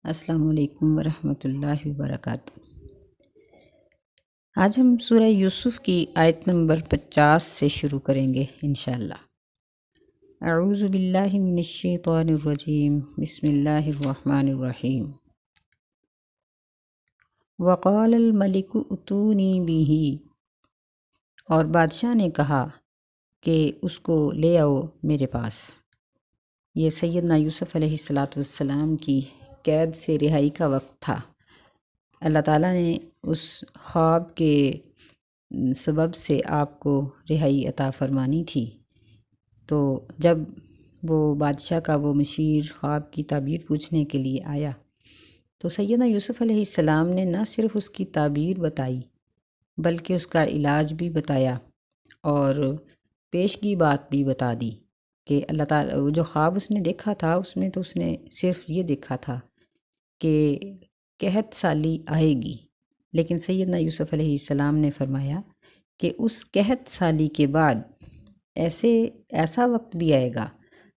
السلام علیکم ورحمۃ اللہ وبرکاتہ۔ آج ہم سورہ یوسف کی آیت نمبر 50 سے شروع کریں گے انشاءاللہ۔ اعوذ باللہ من الشیطان الرجیم، بسم اللہ الرحمن الرحیم۔ وقال الملک اتونی بہ، اور بادشاہ نے کہا کہ اس کو لے آؤ میرے پاس۔ یہ سیدنا یوسف علیہ السلام کی قید سے رہائی کا وقت تھا۔ اللہ تعالیٰ نے اس خواب کے سبب سے آپ کو رہائی عطا فرمانی تھی، تو جب وہ بادشاہ کا وہ مشیر خواب کی تعبیر پوچھنے کے لیے آیا تو سیدنا یوسف علیہ السلام نے نہ صرف اس کی تعبیر بتائی بلکہ اس کا علاج بھی بتایا اور پیشگی بات بھی بتا دی کہ اللہ تعالیٰ جو خواب اس نے دیکھا تھا اس میں تو اس نے صرف یہ دیکھا تھا کہ قحط سالی آئے گی، لیکن سیدنا یوسف علیہ السلام نے فرمایا کہ اس قحط سالی کے بعد ایسا وقت بھی آئے گا،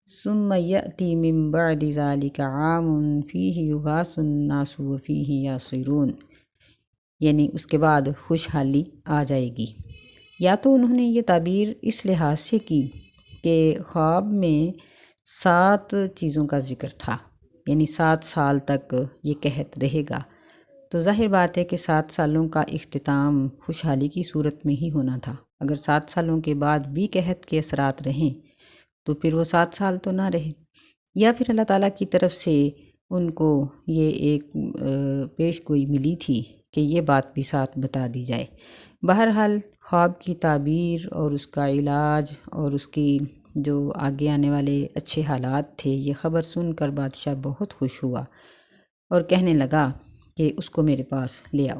ثم یأتی من بعد ذلک عام فیہ یغاث الناس وفیہ یعصرون، یعنی اس کے بعد خوشحالی آ جائے گی۔ یا تو انہوں نے یہ تعبیر اس لحاظ سے کی کہ خواب میں 7 چیزوں کا ذکر تھا، یعنی 7 سال تک یہ قحط رہے گا، تو ظاہر بات ہے کہ 7 سالوں کا اختتام خوشحالی کی صورت میں ہی ہونا تھا۔ اگر 7 سالوں کے بعد بھی قحط کے اثرات رہیں تو پھر وہ 7 سال تو نہ رہے، یا پھر اللہ تعالیٰ کی طرف سے ان کو یہ ایک پیش گوئی ملی تھی کہ یہ بات بھی ساتھ بتا دی جائے۔ بہرحال خواب کی تعبیر اور اس کا علاج اور اس کی جو آگے آنے والے اچھے حالات تھے، یہ خبر سن کر بادشاہ بہت خوش ہوا اور کہنے لگا کہ اس کو میرے پاس لے آؤ،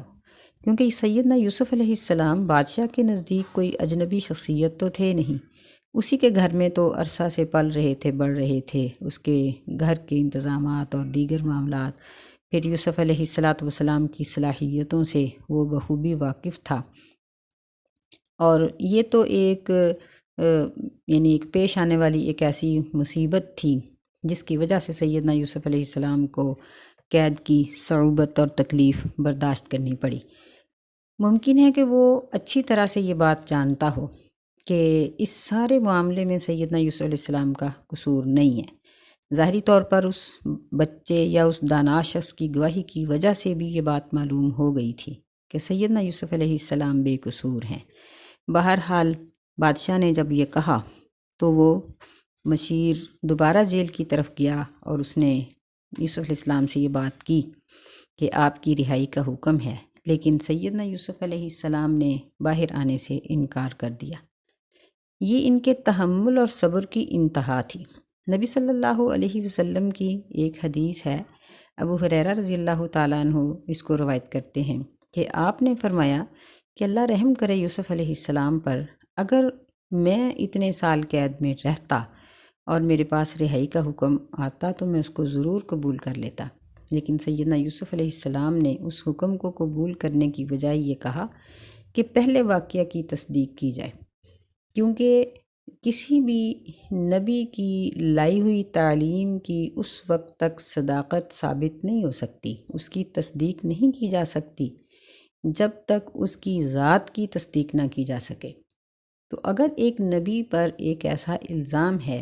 کیونکہ سیدنا یوسف علیہ السلام بادشاہ کے نزدیک کوئی اجنبی شخصیت تو تھے نہیں، اسی کے گھر میں تو عرصہ سے پل رہے تھے، بڑھ رہے تھے، اس کے گھر کے انتظامات اور دیگر معاملات، پھر یوسف علیہ السلام کی صلاحیتوں سے وہ بخوبی واقف تھا، اور یہ تو ایک یعنی ایک پیش آنے والی ایک ایسی مصیبت تھی جس کی وجہ سے سیدنا یوسف علیہ السلام کو قید کی صعوبت اور تکلیف برداشت کرنی پڑی۔ ممکن ہے کہ وہ اچھی طرح سے یہ بات جانتا ہو کہ اس سارے معاملے میں سیدنا یوسف علیہ السلام کا قصور نہیں ہے، ظاہری طور پر اس بچے یا اس دانا شخص کی گواہی کی وجہ سے بھی یہ بات معلوم ہو گئی تھی کہ سیدنا یوسف علیہ السلام بے قصور ہیں۔ بہرحال بادشاہ نے جب یہ کہا تو وہ مشیر دوبارہ جیل کی طرف گیا اور اس نے یوسف علیہ السلام سے یہ بات کی کہ آپ کی رہائی کا حکم ہے، لیکن سیدنا یوسف علیہ السلام نے باہر آنے سے انکار کر دیا۔ یہ ان کے تحمل اور صبر کی انتہا تھی۔ نبی صلی اللہ علیہ وسلم کی ایک حدیث ہے، ابو ہریرہ رضی اللہ تعالیٰ عنہ اس کو روایت کرتے ہیں کہ آپ نے فرمایا کہ اللہ رحم کرے یوسف علیہ السلام پر، اگر میں اتنے سال قید میں رہتا اور میرے پاس رہائی کا حکم آتا تو میں اس کو ضرور قبول کر لیتا، لیکن سیدنا یوسف علیہ السلام نے اس حکم کو قبول کرنے کی بجائے یہ کہا کہ پہلے واقعہ کی تصدیق کی جائے، کیونکہ کسی بھی نبی کی لائی ہوئی تعلیم کی اس وقت تک صداقت ثابت نہیں ہو سکتی، اس کی تصدیق نہیں کی جا سکتی جب تک اس کی ذات کی تصدیق نہ کی جا سکے۔ تو اگر ایک نبی پر ایک ایسا الزام ہے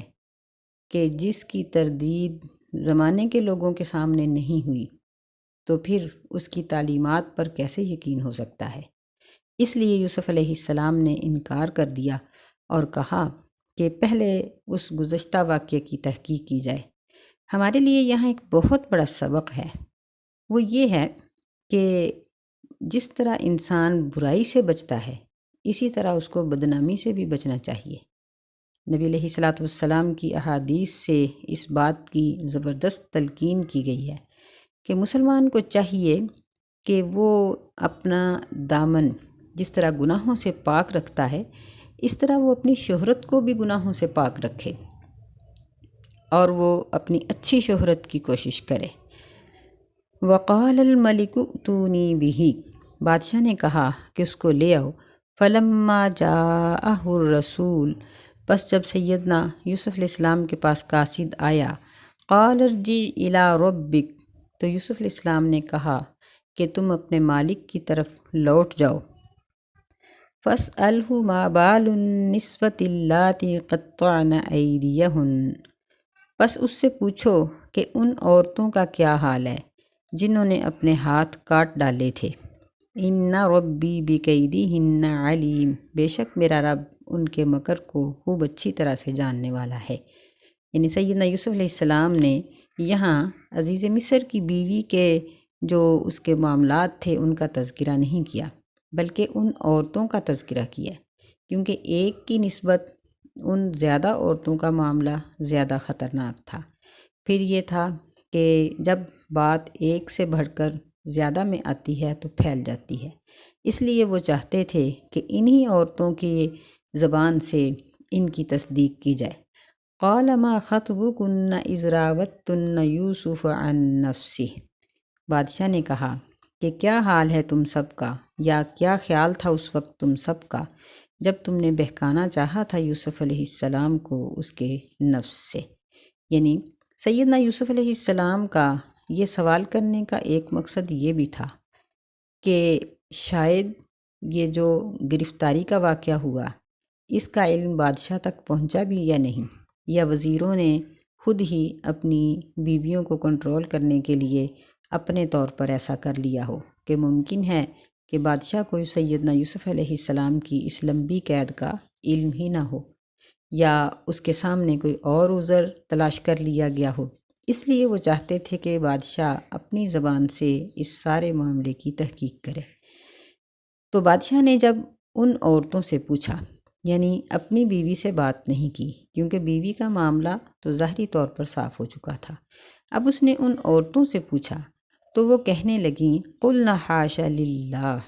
کہ جس کی تردید زمانے کے لوگوں کے سامنے نہیں ہوئی تو پھر اس کی تعلیمات پر کیسے یقین ہو سکتا ہے؟ اس لیے یوسف علیہ السلام نے انکار کر دیا اور کہا کہ پہلے اس گزشتہ واقعے کی تحقیق کی جائے۔ ہمارے لیے یہاں ایک بہت بڑا سبق ہے، وہ یہ ہے کہ جس طرح انسان برائی سے بچتا ہے اسی طرح اس کو بدنامی سے بھی بچنا چاہیے۔ نبی علیہ السلام کی احادیث سے اس بات کی زبردست تلقین کی گئی ہے کہ مسلمان کو چاہیے کہ وہ اپنا دامن جس طرح گناہوں سے پاک رکھتا ہے اس طرح وہ اپنی شہرت کو بھی گناہوں سے پاک رکھے اور وہ اپنی اچھی شہرت کی کوشش کرے۔ وقال الملک اتونی بہ، بادشاہ نے کہا کہ اس کو لے آؤ۔ فلما جاءہ الرسول، بس جب سیدنا یوسف علیہ السلام کے پاس قاصد آیا، قال ارجع الی ربک، تو یوسف علیہ السلام نے کہا کہ تم اپنے مالک کی طرف لوٹ جاؤ۔ فَاسْأَلْهُ مَا بَالُ النِّسْوَةِ اللَّاتِي قَطَّعْنَ أَيْدِيَهُنَّ، بس اس سے پوچھو کہ ان عورتوں کا کیا حال ہے جنہوں نے اپنے ہاتھ کاٹ ڈالے تھے۔ اِنَّ رَبِّي بِكَيْدِهِنَّ عَلِيمٌ، بے شک میرا رب ان کے مکر کو خوب اچھی طرح سے جاننے والا ہے۔ یعنی سیدنا یوسف علیہ السلام نے یہاں عزیز مصر کی بیوی کے جو اس کے معاملات تھے ان کا تذکرہ نہیں کیا، بلکہ ان عورتوں کا تذکرہ کیا، کیونکہ ایک کی نسبت ان زیادہ عورتوں کا معاملہ زیادہ خطرناک تھا۔ پھر یہ تھا کہ جب بات ایک سے بڑھ کر زیادہ میں آتی ہے تو پھیل جاتی ہے، اس لیے وہ چاہتے تھے کہ انہی عورتوں کی زبان سے ان کی تصدیق کی جائے۔ قال ما خطبکن اذ راوتن یوسف عن نفسہ، بادشاہ نے کہا کہ کیا حال ہے تم سب کا، یا کیا خیال تھا اس وقت تم سب کا جب تم نے بہکانا چاہا تھا یوسف علیہ السلام کو اس کے نفس سے۔ یعنی سیدنا یوسف علیہ السلام کا یہ سوال کرنے کا ایک مقصد یہ بھی تھا کہ شاید یہ جو گرفتاری کا واقعہ ہوا اس کا علم بادشاہ تک پہنچا بھی یا نہیں، یا وزیروں نے خود ہی اپنی بیویوں کو کنٹرول کرنے کے لیے اپنے طور پر ایسا کر لیا ہو کہ ممکن ہے کہ بادشاہ کو سیدنا یوسف علیہ السلام کی اس لمبی قید کا علم ہی نہ ہو، یا اس کے سامنے کوئی اور عذر تلاش کر لیا گیا ہو۔ اس لیے وہ چاہتے تھے کہ بادشاہ اپنی زبان سے اس سارے معاملے کی تحقیق کرے۔ تو بادشاہ نے جب ان عورتوں سے پوچھا، یعنی اپنی بیوی سے بات نہیں کی، کیونکہ بیوی کا معاملہ تو ظاہری طور پر صاف ہو چکا تھا، اب اس نے ان عورتوں سے پوچھا تو وہ کہنے لگیں قلنا حاشا للہ،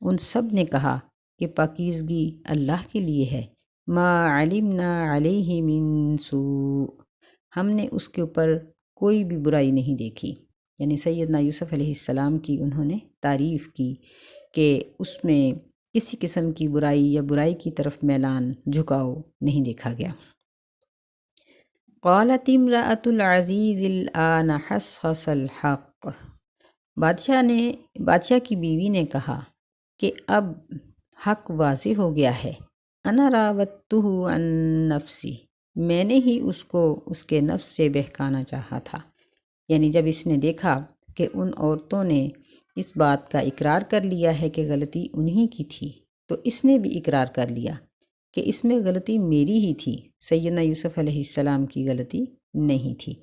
ان سب نے کہا کہ پاکیزگی اللہ کے لیے ہے، ما علمنا علیہ من سوء، ہم نے اس کے اوپر کوئی بھی برائی نہیں دیکھی۔ یعنی سیدنا یوسف علیہ السلام کی انہوں نے تعریف کی کہ اس میں کسی قسم کی برائی یا برائی کی طرف میلان جھکاؤ نہیں دیکھا گیا۔ قالت امرأۃ العزیز الآن حصحص الحق، بادشاہ کی بیوی نے کہا کہ اب حق واضح ہو گیا ہے، انا راودتہ عن نفسی، میں نے ہی اس کو اس کے نفس سے بہکانا چاہا تھا۔ یعنی جب اس نے دیکھا کہ ان عورتوں نے اس بات کا اقرار کر لیا ہے کہ غلطی انہی کی تھی، تو اس نے بھی اقرار کر لیا کہ اس میں غلطی میری ہی تھی، سیدنا یوسف علیہ السلام کی غلطی نہیں تھی۔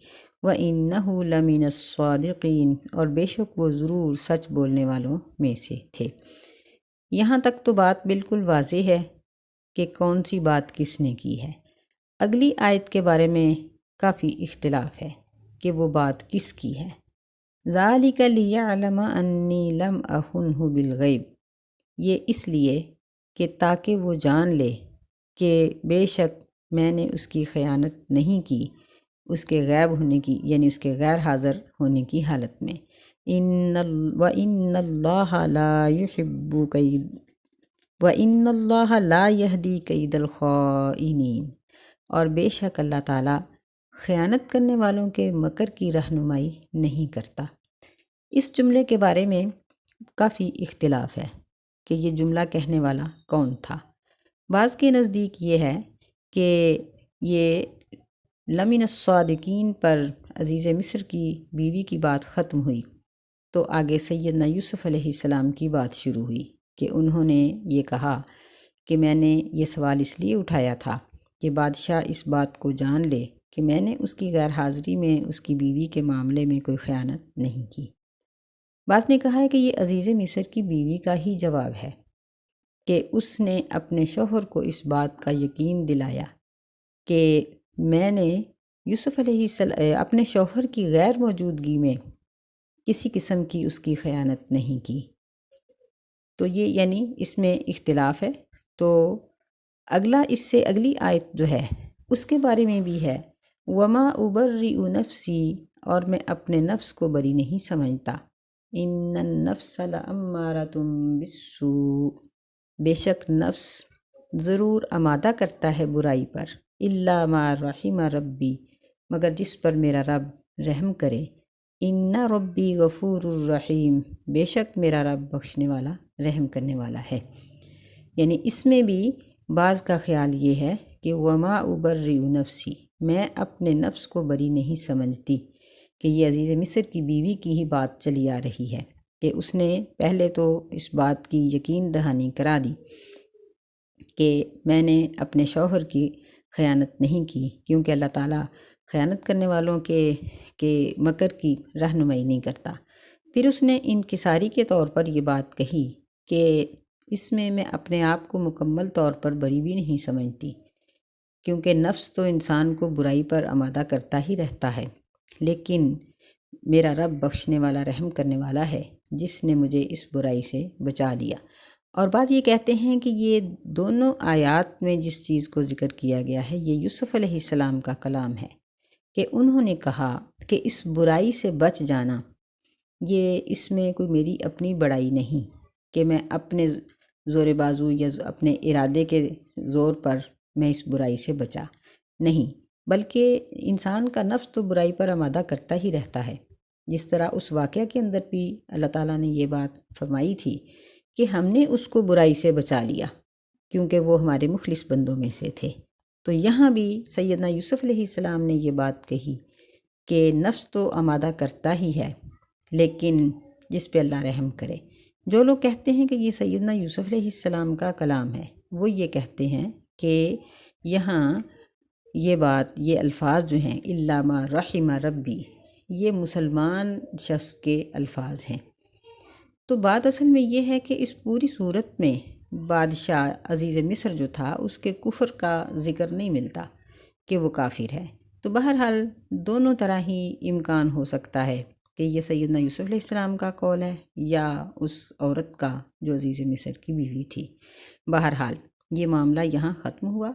وَإِنَّهُ لَمِنَ الصَّادِقِينَ، اور بے شک وہ ضرور سچ بولنے والوں میں سے تھے۔ یہاں تک تو بات بالکل واضح ہے کہ کون سی بات کس نے کی ہے۔ اگلی آیت کے بارے میں کافی اختلاف ہے کہ وہ بات کس کی ہے۔ ذَلِكَ لِيَعْلَمَ أَنِّي لَمْ أَخُنْهُ بِالْغَيْبِ، یہ اس لیے کہ تاکہ وہ جان لے کہ بے شک میں نے اس کی خیانت نہیں کی، اس کے غائب ہونے کی، یعنی اس کے غیر حاضر ہونے کی حالت میں۔ وَإِنَّ اللَّهَ لَا يُحِبُّ كَيْدَ وَإِنَّ اللَّهَ لَا يَهْدِي كَيْدَ الْخَائِنِينَ، اور بے شک اللہ تعالیٰ خیانت کرنے والوں کے مکر کی رہنمائی نہیں کرتا۔ اس جملے کے بارے میں کافی اختلاف ہے کہ یہ جملہ کہنے والا کون تھا۔ بعض کے نزدیک یہ ہے کہ یہ لمن الصادقین پر عزیز مصر کی بیوی کی بات ختم ہوئی تو آگے سیدنا یوسف علیہ السلام کی بات شروع ہوئی کہ انہوں نے یہ کہا کہ میں نے یہ سوال اس لیے اٹھایا تھا کہ بادشاہ اس بات کو جان لے کہ میں نے اس کی غیر حاضری میں اس کی بیوی کے معاملے میں کوئی خیانت نہیں کی۔ بعض نے کہا ہے کہ یہ عزیز مصر کی بیوی کا ہی جواب ہے کہ اس نے اپنے شوہر کو اس بات کا یقین دلایا کہ میں نے یوسف علیہ السلام اپنے شوہر کی غیر موجودگی میں کسی قسم کی اس کی خیانت نہیں کی۔ تو یہ یعنی اس میں اختلاف ہے۔ تو اس سے اگلی آیت جو ہے اس کے بارے میں بھی ہے وَمَا أُبَرِّئُ نَفْسِي، اور میں اپنے نفس کو بری نہیں سمجھتا، إِنَّ النَّفْسَ لَأَمَّارَةٌ بِالسُّوءِ، بے شک نفس ضرور آمادہ کرتا ہے برائی پر، إِلَّا مَا رَحِمَ رَبِّي، مگر جس پر میرا رب رحم کرے، ان ربی غفور الرحیم، بے شک میرا رب بخشنے والا رحم کرنے والا ہے۔ یعنی اس میں بھی بعض کا خیال یہ ہے کہ وما ابرئ نفسی، میں اپنے نفس کو بری نہیں سمجھتی، کہ یہ عزیز مصر کی بیوی کی ہی بات چلی آ رہی ہے کہ اس نے پہلے تو اس بات کی یقین دہانی کرا دی کہ میں نے اپنے شوہر کی خیانت نہیں کی، کیونکہ اللہ تعالیٰ خیانت کرنے والوں کے مکر کی رہنمائی نہیں کرتا۔ پھر اس نے انکساری کے طور پر یہ بات کہی کہ اس میں اپنے آپ کو مکمل طور پر بری بھی نہیں سمجھتی، کیونکہ نفس تو انسان کو برائی پر آمادہ کرتا ہی رہتا ہے، لیکن میرا رب بخشنے والا رحم کرنے والا ہے جس نے مجھے اس برائی سے بچا لیا۔ اور بعض یہ کہتے ہیں کہ یہ دونوں آیات میں جس چیز کو ذکر کیا گیا ہے یہ یوسف علیہ السلام کا کلام ہے کہ انہوں نے کہا کہ اس برائی سے بچ جانا، یہ اس میں کوئی میری اپنی بڑائی نہیں کہ میں اپنے زور بازو یا اپنے ارادے کے زور پر میں اس برائی سے بچا نہیں، بلکہ انسان کا نفس تو برائی پر آمادہ کرتا ہی رہتا ہے۔ جس طرح اس واقعہ کے اندر بھی اللہ تعالیٰ نے یہ بات فرمائی تھی کہ ہم نے اس کو برائی سے بچا لیا کیونکہ وہ ہمارے مخلص بندوں میں سے تھے۔ تو یہاں بھی سیدنا یوسف علیہ السلام نے یہ بات کہی کہ نفس تو آمادہ کرتا ہی ہے، لیکن جس پہ اللہ رحم کرے۔ جو لوگ کہتے ہیں کہ یہ سیدنا یوسف علیہ السلام کا کلام ہے، وہ یہ کہتے ہیں کہ یہاں یہ بات، یہ الفاظ جو ہیں الا ما رحم ربی، یہ مسلمان شخص کے الفاظ ہیں۔ تو بات اصل میں یہ ہے کہ اس پوری صورت میں بادشاہ عزیز مصر جو تھا اس کے کفر کا ذکر نہیں ملتا کہ وہ کافر ہے۔ تو بہرحال دونوں طرح ہی امکان ہو سکتا ہے کہ یہ سیدنا یوسف علیہ السلام کا قول ہے یا اس عورت کا جو عزیز مصر کی بیوی تھی۔ بہرحال یہ معاملہ یہاں ختم ہوا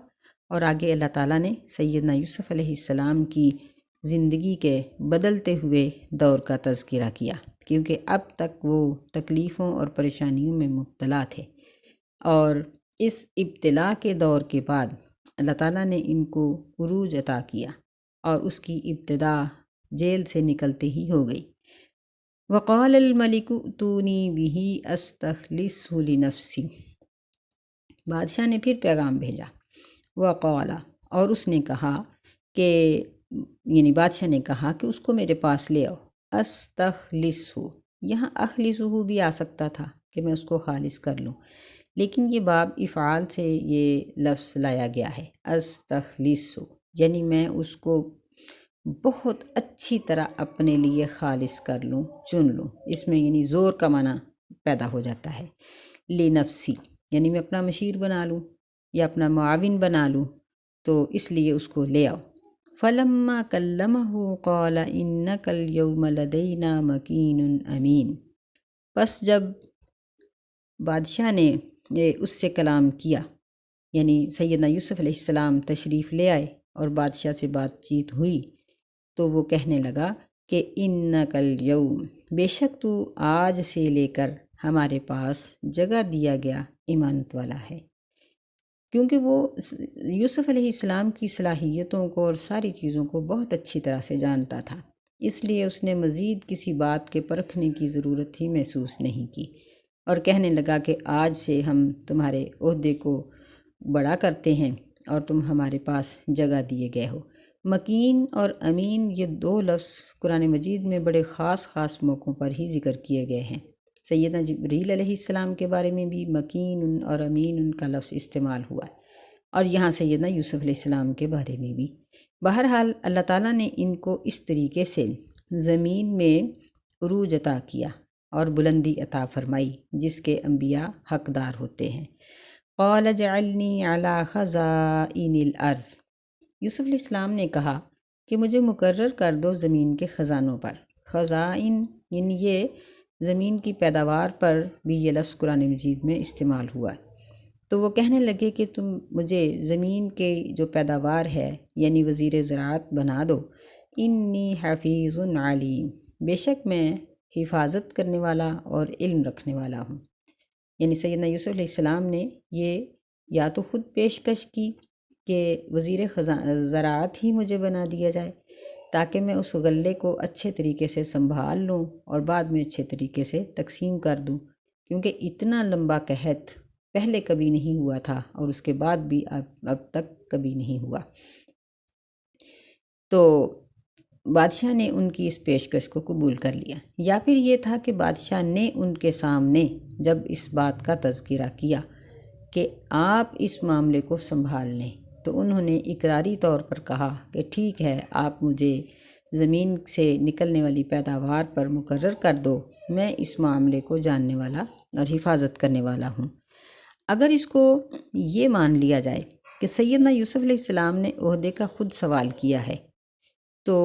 اور آگے اللہ تعالیٰ نے سیدنا یوسف علیہ السلام کی زندگی کے بدلتے ہوئے دور کا تذکرہ کیا، کیونکہ اب تک وہ تکلیفوں اور پریشانیوں میں مبتلا تھے، اور اس ابتلا کے دور کے بعد اللہ تعالیٰ نے ان کو عروج عطا کیا اور اس کی ابتدا جیل سے نکلتے ہی ہو گئی۔ وقال الملک ائتونی بہ استخلصہ لنفسی، بادشاہ نے پھر پیغام بھیجا۔ وقال، اور اس نے کہا کہ یعنی بادشاہ نے کہا کہ اس کو میرے پاس لے آؤ۔ استخلصہ، یہاں اخلصہ بھی آ سکتا تھا کہ میں اس کو خالص کر لوں، لیکن یہ باب افعال سے یہ لفظ لایا گیا ہے استخلصہ، یعنی میں اس کو بہت اچھی طرح اپنے لیے خالص کر لوں، چن لوں۔ اس میں یعنی زور کا معنی پیدا ہو جاتا ہے۔ لنفسی یعنی میں اپنا مشیر بنا لوں یا اپنا معاون بنا لوں، تو اس لیے اس کو لے آؤ۔ فلما کلمہ قال انک اليوم لدینا مکین امین، پس جب بادشاہ نے اس سے کلام کیا، یعنی سیدنا یوسف علیہ السلام تشریف لے آئے اور بادشاہ سے بات چیت ہوئی، تو وہ کہنے لگا کہ انک الیوم، بے شک تو آج سے لے کر ہمارے پاس جگہ دیا گیا امانت والا ہے، کیونکہ وہ یوسف علیہ السلام کی صلاحیتوں کو اور ساری چیزوں کو بہت اچھی طرح سے جانتا تھا، اس لیے اس نے مزید کسی بات کے پرکھنے کی ضرورت ہی محسوس نہیں کی، اور کہنے لگا کہ آج سے ہم تمہارے عہدے کو بڑا کرتے ہیں اور تم ہمارے پاس جگہ دیے گئے ہو۔ مکین اور امین یہ دو لفظ قرآن مجید میں بڑے خاص موقعوں پر ہی ذکر کیے گئے ہیں۔ سیدنا جبریل علیہ السلام کے بارے میں بھی مکین اور امین کا لفظ استعمال ہوا ہے، اور یہاں سیدنا یوسف علیہ السلام کے بارے میں بھی۔ بہرحال اللہ تعالیٰ نے ان کو اس طریقے سے زمین میں عروج عطا کیا اور بلندی عطا فرمائی جس کے انبیاء حقدار ہوتے ہیں۔ قال اجعلنی علی خزائن الارض، یوسف علیہ السلام نے کہا کہ مجھے مقرر کر دو زمین کے خزانوں پر۔ خزائن یعنی یہ زمین کی پیداوار پر بھی یہ لفظ قرآن مجید میں استعمال ہوا ہے۔ تو وہ کہنے لگے کہ تم مجھے زمین کے جو پیداوار ہے یعنی وزیر زراعت بنا دو۔ انی حفیظ علیم، بے شک میں حفاظت کرنے والا اور علم رکھنے والا ہوں۔ یعنی سیدنا یوسف علیہ السلام نے یہ یا تو خود پیشکش کی کہ وزیر زراعت ہی مجھے بنا دیا جائے، تاکہ میں اس غلے کو اچھے طریقے سے سنبھال لوں اور بعد میں اچھے طریقے سے تقسیم کر دوں، کیونکہ اتنا لمبا قحط پہلے کبھی نہیں ہوا تھا اور اس کے بعد بھی اب تک کبھی نہیں ہوا۔ تو بادشاہ نے ان کی اس پیشکش کو قبول کر لیا، یا پھر یہ تھا کہ بادشاہ نے ان کے سامنے جب اس بات کا تذکرہ کیا کہ آپ اس معاملے کو سنبھال لیں، تو انہوں نے اقراری طور پر کہا کہ ٹھیک ہے، آپ مجھے زمین سے نکلنے والی پیداوار پر مقرر کر دو، میں اس معاملے کو جاننے والا اور حفاظت کرنے والا ہوں۔ اگر اس کو یہ مان لیا جائے کہ سیدنا یوسف علیہ السلام نے عہدے کا خود سوال کیا ہے، تو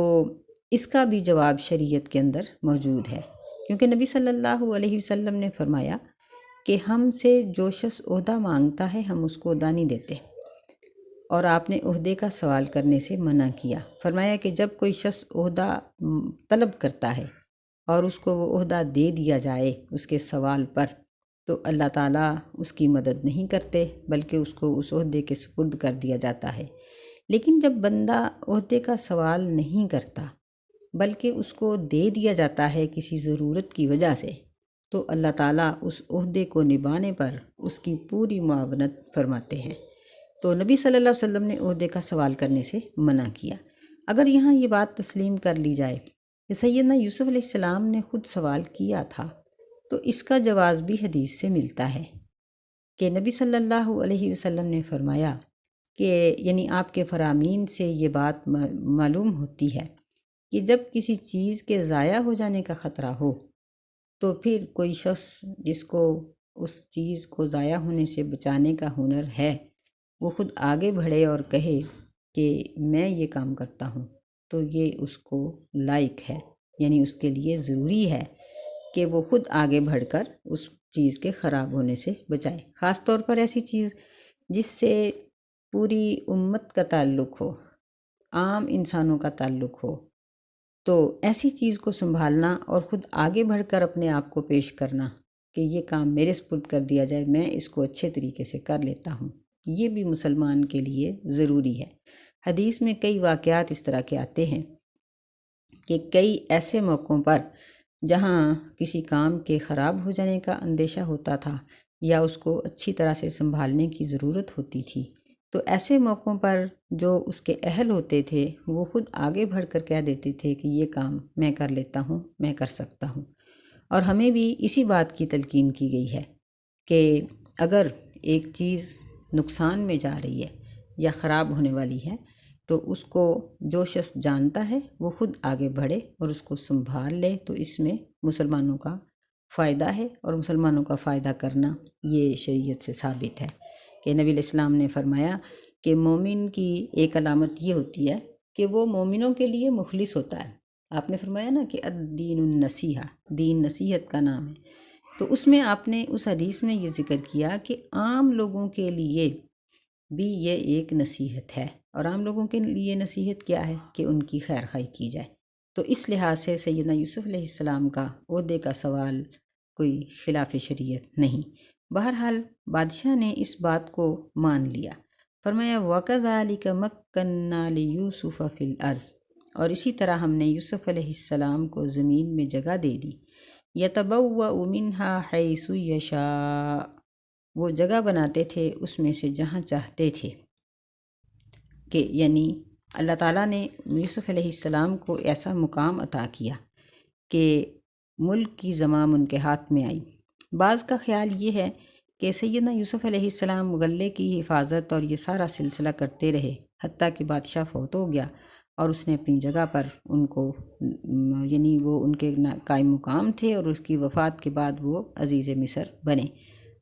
اس کا بھی جواب شریعت کے اندر موجود ہے، کیونکہ نبی صلی اللہ علیہ وسلم نے فرمایا کہ ہم سے جو شخص عہدہ مانگتا ہے ہم اس کو عہدہ نہیں دیتے، اور آپ نے عہدے کا سوال کرنے سے منع کیا۔ فرمایا کہ جب کوئی شخص عہدہ طلب کرتا ہے اور اس کو وہ عہدہ دے دیا جائے اس کے سوال پر، تو اللہ تعالیٰ اس کی مدد نہیں کرتے، بلکہ اس کو اس عہدے کے سپرد کر دیا جاتا ہے۔ لیکن جب بندہ عہدے کا سوال نہیں کرتا بلکہ اس کو دے دیا جاتا ہے کسی ضرورت کی وجہ سے، تو اللہ تعالیٰ اس عہدے کو نبھانے پر اس کی پوری معاونت فرماتے ہیں۔ تو نبی صلی اللہ علیہ وسلم نے عہدے کا سوال کرنے سے منع کیا۔ اگر یہاں یہ بات تسلیم کر لی جائے کہ سیدنا یوسف علیہ السلام نے خود سوال کیا تھا، تو اس کا جواز بھی حدیث سے ملتا ہے کہ نبی صلی اللہ علیہ وسلم نے فرمایا کہ یعنی آپ کے فرامین سے یہ بات معلوم ہوتی ہے کہ جب کسی چیز کے ضائع ہو جانے کا خطرہ ہو تو پھر کوئی شخص جس کو اس چیز کو ضائع ہونے سے بچانے کا ہنر ہے، وہ خود آگے بڑھے اور کہے کہ میں یہ کام کرتا ہوں، تو یہ اس کو لائق ہے، یعنی اس کے لیے ضروری ہے کہ وہ خود آگے بڑھ کر اس چیز کے خراب ہونے سے بچائے، خاص طور پر ایسی چیز جس سے پوری امت کا تعلق ہو، عام انسانوں کا تعلق ہو۔ تو ایسی چیز کو سنبھالنا اور خود آگے بڑھ کر اپنے آپ کو پیش کرنا کہ یہ کام میرے سپرد کر دیا جائے، میں اس کو اچھے طریقے سے کر لیتا ہوں، یہ بھی مسلمان کے لیے ضروری ہے۔ حدیث میں کئی واقعات اس طرح کے آتے ہیں کہ کئی ایسے موقعوں پر جہاں کسی کام کے خراب ہو جانے کا اندیشہ ہوتا تھا یا اس کو اچھی طرح سے سنبھالنے کی ضرورت ہوتی تھی، تو ایسے موقعوں پر جو اس کے اہل ہوتے تھے وہ خود آگے بڑھ کر کہہ دیتے تھے کہ یہ کام میں کر لیتا ہوں، میں کر سکتا ہوں۔ اور ہمیں بھی اسی بات کی تلقین کی گئی ہے کہ اگر ایک چیز نقصان میں جا رہی ہے یا خراب ہونے والی ہے تو اس کو جو شخص جانتا ہے وہ خود آگے بڑھے اور اس کو سنبھال لے، تو اس میں مسلمانوں کا فائدہ ہے، اور مسلمانوں کا فائدہ کرنا یہ شریعت سے ثابت ہے کہ نبی علیہ السلام نے فرمایا کہ مومن کی ایک علامت یہ ہوتی ہے کہ وہ مومنوں کے لیے مخلص ہوتا ہے۔ آپ نے فرمایا نا کہ الدین النصیحہ، دین نصیحت کا نام ہے، تو اس میں آپ نے اس حدیث میں یہ ذکر کیا کہ عام لوگوں کے لیے بھی یہ ایک نصیحت ہے، اور عام لوگوں کے لیے نصیحت کیا ہے کہ ان کی خیر خواہی کی جائے۔ تو اس لحاظ سے سیدنا یوسف علیہ السلام کا عہدے کا سوال کوئی خلاف شریعت نہیں۔ بہرحال بادشاہ نے اس بات کو مان لیا۔ فرمایا وَكَذَلِكَ مَكَّنَّا لِيُوسُفَ فِي الْأَرْضِ، اور اسی طرح ہم نے یوسف علیہ السلام کو زمین میں جگہ دے دی۔ يَتَبَوَّأُ مِنْهَا حَيْثُ يَشَاءُ، وہ جگہ بناتے تھے اس میں سے جہاں چاہتے تھے، کہ یعنی اللہ تعالیٰ نے یوسف علیہ السلام کو ایسا مقام عطا کیا کہ ملک کی زمام ان کے ہاتھ میں آئی۔ بعض کا خیال یہ ہے کہ سیدنا یوسف علیہ السلام غلے کی حفاظت اور یہ سارا سلسلہ کرتے رہے حتیٰ کہ بادشاہ فوت ہو گیا، اور اس نے اپنی جگہ پر ان کو یعنی وہ ان کے قائم مقام تھے، اور اس کی وفات کے بعد وہ عزیز مصر بنے۔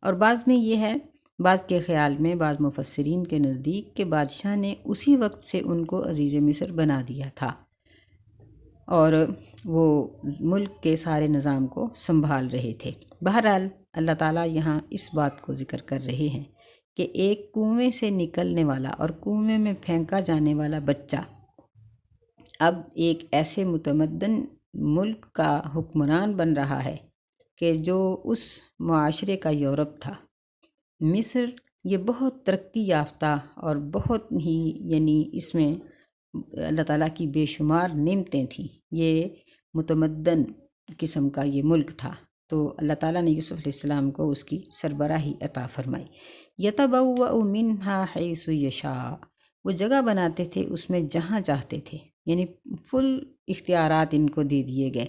اور بعض میں یہ ہے، بعض کے خیال میں، بعض مفسرین کے نزدیک، کہ بادشاہ نے اسی وقت سے ان کو عزیز مصر بنا دیا تھا اور وہ ملک کے سارے نظام کو سنبھال رہے تھے۔ بہرحال اللہ تعالیٰ یہاں اس بات کو ذکر کر رہے ہیں کہ ایک کنویں سے نکلنے والا اور کنویں میں پھینکا جانے والا بچہ اب ایک ایسے متمدن ملک کا حکمران بن رہا ہے کہ جو اس معاشرے کا یورپ تھا۔ مصر یہ بہت ترقی یافتہ اور بہت ہی یعنی اس میں اللہ تعالیٰ کی بے شمار نعمتیں تھیں، یہ متمدن قسم کا یہ ملک تھا، تو اللہ تعالیٰ نے یوسف علیہ السلام کو اس کی سربراہی عطا فرمائی۔ یتبوأ منہا حیث یشاء، وہ جگہ بناتے تھے اس میں جہاں چاہتے تھے، یعنی فل اختیارات ان کو دے دیے گئے۔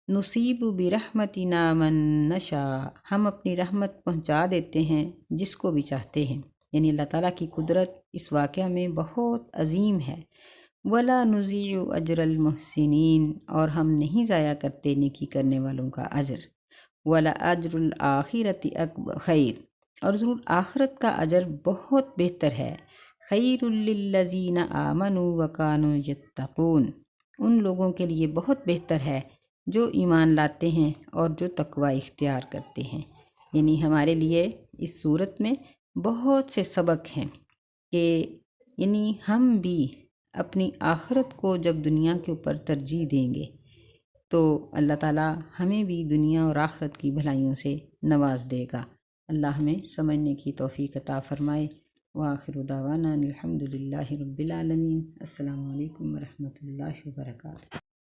نصیب برحمتنا من نشاء، ہم اپنی رحمت پہنچا دیتے ہیں جس کو بھی چاہتے ہیں، یعنی اللہ تعالیٰ کی قدرت اس واقعہ میں بہت عظیم ہے۔ ولا نضیع اجر المحسنین، اور ہم نہیں ضائع کرتے نیکی کرنے والوں کا اجر۔ ولا اجر الآخرۃ خیر، اور ضرور آخرت کا اجر بہت بہتر ہے۔ خیر للذین آمنوا وکانوا یتقون، ان لوگوں کے لیے بہت بہتر ہے جو ایمان لاتے ہیں اور جو تقوی اختیار کرتے ہیں۔ یعنی ہمارے لیے اس صورت میں بہت سے سبق ہیں کہ یعنی ہم بھی اپنی آخرت کو جب دنیا کے اوپر ترجیح دیں گے تو اللہ تعالیٰ ہمیں بھی دنیا اور آخرت کی بھلائیوں سے نواز دے گا۔ اللہ ہمیں سمجھنے کی توفیق عطا فرمائے۔ وآخر دعوانا الحمد للہ رب العالمین۔ السلام علیکم ورحمۃ اللہ وبرکاتہ۔